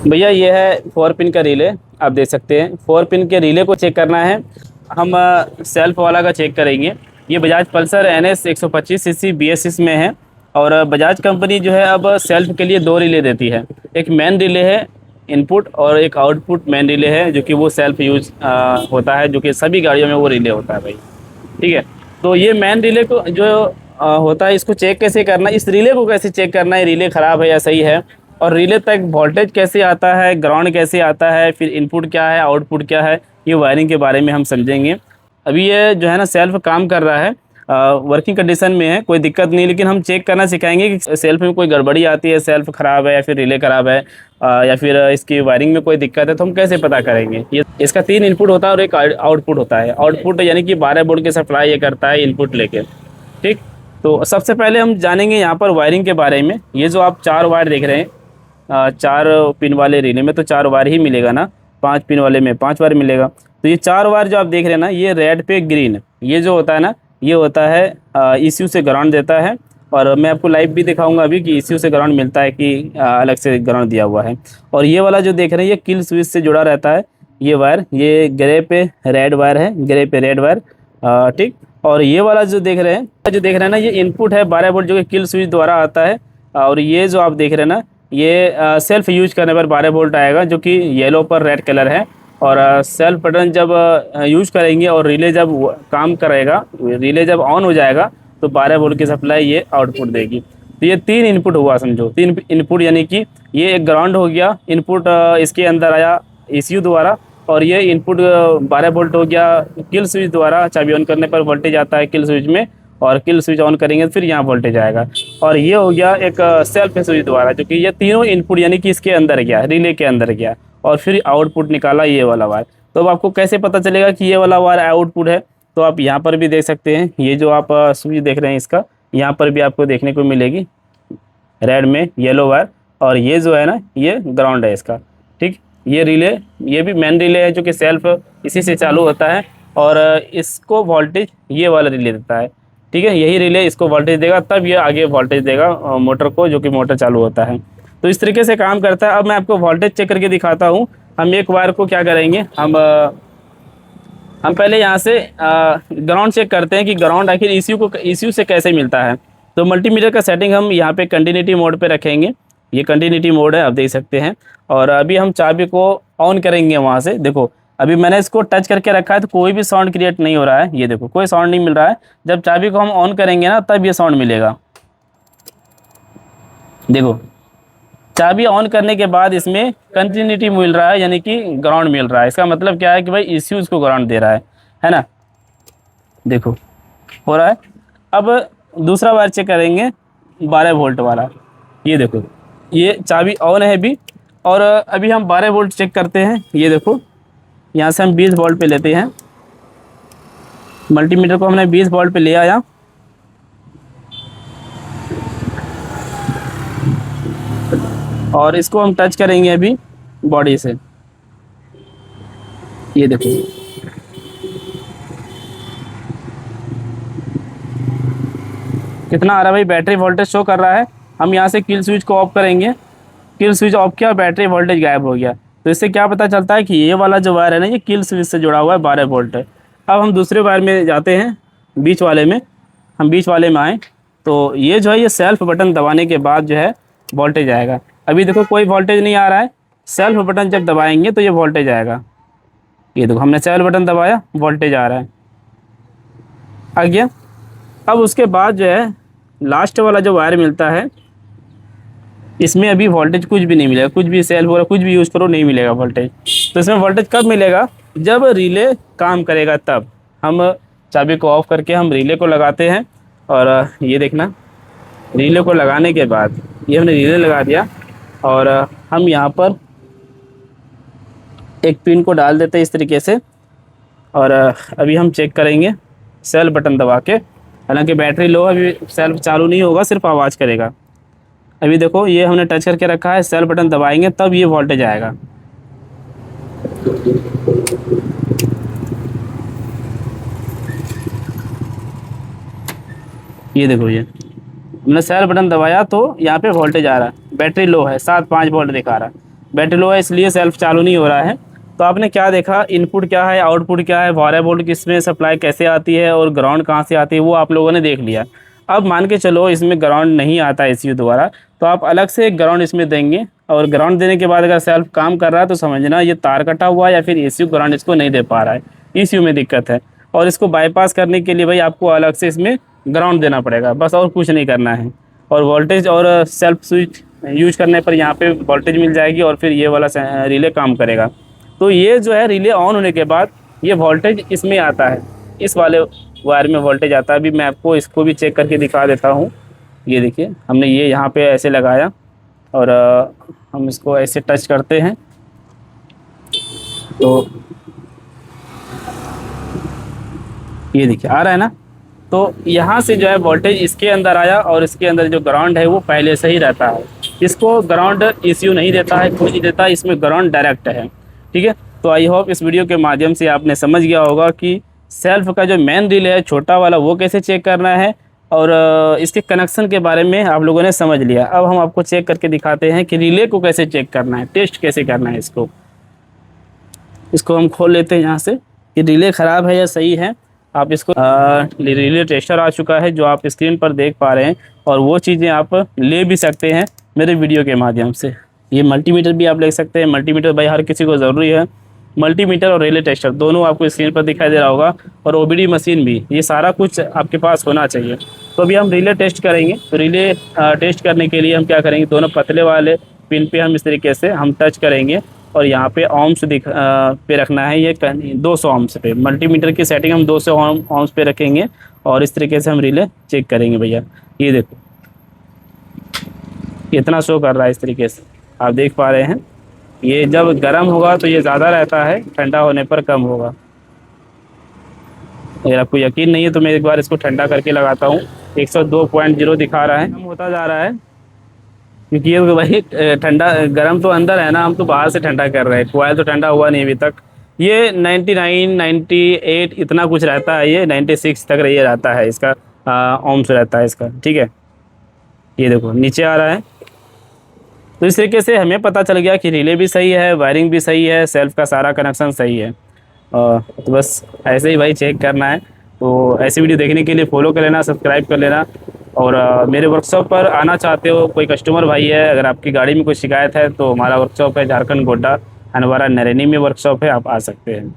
भैया ये है 4 पिन का रिले, आप देख सकते हैं। 4 पिन के रिले को चेक करना है। हम सेल्फ वाला का चेक करेंगे। ये Bajaj Pulsar NS 125 CC BS6 में है। और बजाज कंपनी जो है अब सेल्फ के लिए 2 रिले देती है। एक मेन रिले है इनपुट, और एक आउटपुट मेन रिले है, जो कि वो सेल्फ यूज होता है, जो कि सभी गाड़ियों में वो रिले होता है भाई। ठीक है। तो ये मेन रिले को जो होता है, इसको चेक कैसे करना है, इस रिले को कैसे चेक करना है, रिले ख़राब है या सही है, और रिले तक वोल्टेज कैसे आता है, ग्राउंड कैसे आता है, फिर इनपुट क्या है, आउटपुट क्या है, ये वायरिंग के बारे में हम समझेंगे। अभी ये जो है ना सेल्फ काम कर रहा है, वर्किंग कंडीशन में है, कोई दिक्कत नहीं। लेकिन हम चेक करना सिखाएंगे कि सेल्फ में कोई गड़बड़ी आती है, सेल्फ ख़राब है या फिर रिले ख़राब है, या फिर इसकी वायरिंग में कोई दिक्कत है, तो हम कैसे पता करेंगे। ये इसका 3 इनपुट होता है और एक आउटपुट होता है। आउटपुट यानी कि 12 वोल्ट की सप्लाई ये करता है इनपुट लेके। ठीक। तो सबसे पहले हम जानेंगे यहाँ पर वायरिंग के बारे में। ये जो आप 4 वायर देख रहे हैं, 4 पिन वाले रिले में तो 4 वायर ही मिलेगा ना, 5 पिन वाले में 5 वायर मिलेगा। तो ये 4 वायर जो आप देख रहे हैं ना, ये रेड पे ग्रीन, ये जो होता है ना, ये होता है ECU से ग्राउंड देता है। और मैं आपको लाइव भी दिखाऊंगा अभी कि ECU से ग्राउंड मिलता है कि अलग से ग्राउंड दिया हुआ है। और ये वाला जो देख रहे हैं, ये किल स्विच से जुड़ा रहता है ये वायर। ये ग्रे पे रेड वायर है, ग्रे पे रेड वायर। ठीक। और ये वाला जो देख रहे हैं ना, ये इनपुट है 12 वोल्ट, जो कि किल स्विच द्वारा आता है। और ये जो आप देख रहे हैं ना, ये सेल्फ यूज करने पर 12 वोल्ट आएगा, जो कि येलो पर रेड कलर है। और सेल्फ बटन जब यूज करेंगे और रिले जब काम करेगा, रिले जब ऑन हो जाएगा, तो 12 वोल्ट की सप्लाई ये आउटपुट देगी। तो ये 3 इनपुट हुआ समझो, 3 इनपुट, यानी कि ये एक ग्राउंड हो गया, इनपुट इसके अंदर आया ECU द्वारा। और ये इनपुट 12 वोल्ट हो गया किल स्विच द्वारा। चाबी ऑन करने पर वोल्टेज आता है किल स्विच में, और किल स्विच ऑन करेंगे तो फिर यहाँ वोल्टेज आएगा। और ये हो गया एक सेल्फ स्विच द्वारा, जो कि ये तीनों इनपुट यानी कि इसके अंदर गया, रिले के अंदर गया, और फिर आउटपुट निकाला ये वाला वायर। तो अब आपको कैसे पता चलेगा कि ये वाला वायर आउटपुट है, तो आप यहाँ पर भी देख सकते हैं। ये जो आप स्विच देख रहे हैं, इसका यहाँ पर भी आपको देखने को मिलेगी रेड में येलो वायर। और ये जो है ना, ये ग्राउंड है इसका। ठीक। ये रिले, ये भी मेन रिले है, जो कि सेल्फ इसी से चालू होता है। और इसको वोल्टेज ये वाला रिले देता है। ठीक है। यही रिले इसको वोल्टेज देगा, तब ये आगे वोल्टेज देगा मोटर को, जो कि मोटर चालू होता है। तो इस तरीके से काम करता है। अब मैं आपको वोल्टेज चेक करके दिखाता हूँ। हम एक वायर को क्या करेंगे, हम पहले यहाँ से ग्राउंड चेक करते हैं कि ग्राउंड आखिर ECU से कैसे मिलता है। तो मल्टीमीटर का सेटिंग हम यहाँ पे कंटिन्यूटी मोड पे रखेंगे। ये कंटिन्यूटी मोड है, आप देख सकते हैं। और अभी हम चाबी को ऑन करेंगे वहाँ से। देखो अभी मैंने इसको टच करके रखा है, तो कोई भी साउंड क्रिएट नहीं हो रहा है। ये देखो कोई साउंड नहीं मिल रहा है। जब चाबी को हम ऑन करेंगे ना, तब ये साउंड मिलेगा। देखो चाबी ऑन करने के बाद इसमें कंटिन्यूटी मिल रहा है, यानी कि ग्राउंड मिल रहा है। इसका मतलब क्या है कि भाई ECU को ग्राउंड दे रहा है ना। देखो हो रहा है। अब दूसरा वायर चेक करेंगे 12 वोल्ट वाला। ये देखो ये चाबी ऑन है अभी। और अभी हम 12 वोल्ट चेक करते हैं। ये देखो यहाँ से हम 20 वोल्ट पे लेते हैं। मल्टीमीटर को हमने 20 वोल्ट पे ले आया। और इसको हम टच करेंगे अभी बॉडी से। ये देखो कितना आ रहा है भाई, बैटरी वोल्टेज शो कर रहा है। हम यहाँ से किल स्विच को ऑफ करेंगे। किल स्विच ऑफ किया, बैटरी वोल्टेज गायब हो गया। तो इससे क्या पता चलता है कि ये वाला जो वायर है ना, ये किल स्विच से जुड़ा हुआ है, 12 वोल्ट है। अब हम दूसरे वायर में जाते हैं, बीच वाले में। हम बीच वाले में आए, तो ये जो है, ये सेल्फ बटन दबाने के बाद जो है वोल्टेज आएगा। अभी देखो कोई वोल्टेज नहीं आ रहा है। सेल्फ बटन जब दबाएंगे तो ये वोल्टेज आएगा। ये देखो हमने सेल्फ बटन दबाया, वोल्टेज आ रहा है, आ गया। अब उसके बाद जो है लास्ट वाला जो वायर मिलता है, इसमें अभी वोल्टेज कुछ भी नहीं मिलेगा। कुछ भी सेल्फ वगैरह कुछ भी यूज़ करो, नहीं मिलेगा वोल्टेज। तो इसमें वोल्टेज कब मिलेगा, जब रिले काम करेगा तब। हम चाबी को ऑफ करके हम रिले को लगाते हैं। और ये देखना, रिले को लगाने के बाद ये हमने रिले लगा दिया। और हम यहाँ पर एक पिन को डाल देते हैं इस तरीके से। और अभी हम चेक करेंगे सेल्फ बटन दबा के। हालांकि बैटरी लो, अभी सेल्फ चालू नहीं होगा, सिर्फ आवाज़ करेगा। अभी देखो ये हमने टच करके रखा है, सेल्फ बटन दबाएंगे तब ये वोल्टेज आएगा। ये देखो ये हमने सेल्फ बटन दबाया तो यहाँ पे वोल्टेज आ रहा है। बैटरी लो है, 7.5 वोल्ट दिखा रहा है। बैटरी लो है इसलिए सेल्फ चालू नहीं हो रहा है। तो आपने क्या देखा, इनपुट क्या है, आउटपुट क्या है, 12 वोल्ट किसमें सप्लाई कैसे आती है और ग्राउंड कहाँ से आती है, वो आप लोगों ने देख लिया। अब मान के चलो इसमें ग्राउंड नहीं आता एसीयू द्वारा, तो आप अलग से एक ग्राउंड इसमें देंगे, और ग्राउंड देने के बाद अगर सेल्फ काम कर रहा है तो समझना ये तार कटा हुआ है या फिर एसीयू ग्राउंड इसको नहीं दे पा रहा है, ईसीयू में दिक्कत है। और इसको बाईपास करने के लिए भाई आपको अलग से इसमें ग्राउंड देना पड़ेगा, बस और कुछ नहीं करना है। और वोल्टेज और सेल्फ स्विच यूज करने पर यहाँ पे वोल्टेज मिल जाएगी और फिर ये वाला रिले काम करेगा। तो ये जो है रिले ऑन होने के बाद ये वोल्टेज इसमें आता है, इस वाले वायर में वोल्टेज आता है। अभी मैं आपको इसको भी चेक करके दिखा देता हूँ। ये देखिए हमने ये यहाँ पे ऐसे लगाया और हम इसको ऐसे टच करते हैं तो ये देखिए आ रहा है ना। तो यहाँ से जो है वोल्टेज इसके अंदर आया और इसके अंदर जो ग्राउंड है वो पहले से ही रहता है। इसको ग्राउंड ईसीयू नहीं देता है, कोई नहीं देता, इसमें ग्राउंड डायरेक्ट है। ठीक है, तो आई होप इस वीडियो के माध्यम से आपने समझ गया होगा कि सेल्फ का जो मेन रिले है छोटा वाला वो कैसे चेक करना है, और इसके कनेक्शन के बारे में आप लोगों ने समझ लिया। अब हम आपको चेक करके दिखाते हैं कि रिले को कैसे चेक करना है, टेस्ट कैसे करना है। इसको हम खोल लेते हैं यहाँ से कि रिले ख़राब है या सही है। आप इसको रिले टेस्टर आ चुका है जो आप स्क्रीन पर देख पा रहे हैं, और वो चीज़ें आप ले भी सकते हैं मेरे वीडियो के माध्यम से। ये मल्टीमीटर भी आप ले सकते हैं, मल्टीमीटर भाई हर किसी को ज़रूरी है। मल्टीमीटर और रिले टेस्टर दोनों आपको स्क्रीन पर दिखाई दे रहा होगा, और ओबीडी मशीन भी, ये सारा कुछ आपके पास होना चाहिए। तो अभी हम रिले टेस्ट करेंगे। तो रिले टेस्ट करने के लिए हम क्या करेंगे, दोनों पतले वाले पिन पे हम इस तरीके से हम टच करेंगे, और यहाँ पे ohms पे रखना है, ये 200 ohms पे। मल्टीमीटर की सेटिंग हम 200 ohms पे रखेंगे, और इस तरीके से हम रिले चेक करेंगे भैया। ये देखो कितना शो कर रहा है, इस तरीके से आप देख पा रहे हैं। ये जब गर्म होगा तो ये ज़्यादा रहता है, ठंडा होने पर कम होगा। अगर आपको यकीन नहीं है तो मैं एक बार इसको ठंडा करके लगाता हूँ। 102.0 दिखा रहा है, कम होता जा रहा है, क्योंकि ये भाई ठंडा गर्म तो अंदर है ना, हम तो बाहर से ठंडा कर रहे हैं, कोयल तो ठंडा हुआ नहीं अभी तक। ये 99 98 इतना कुछ रहता है, ये 96 तक ये रहता है इसका ohms रहता है इसका। ठीक है, ये देखो नीचे आ रहा है। तो इस तरीके से हमें पता चल गया कि रिले भी सही है, वायरिंग भी सही है, सेल्फ का सारा कनेक्शन सही है। तो बस ऐसे ही भाई चेक करना है। तो ऐसी वीडियो देखने के लिए फॉलो कर लेना, सब्सक्राइब कर लेना। और मेरे वर्कशॉप पर आना चाहते हो, कोई कस्टमर भाई है, अगर आपकी गाड़ी में कोई शिकायत है तो हमारा वर्कशॉप है झारखंड गोड्डा हनवारा नरैनी में वर्कशॉप है, आप आ सकते हैं।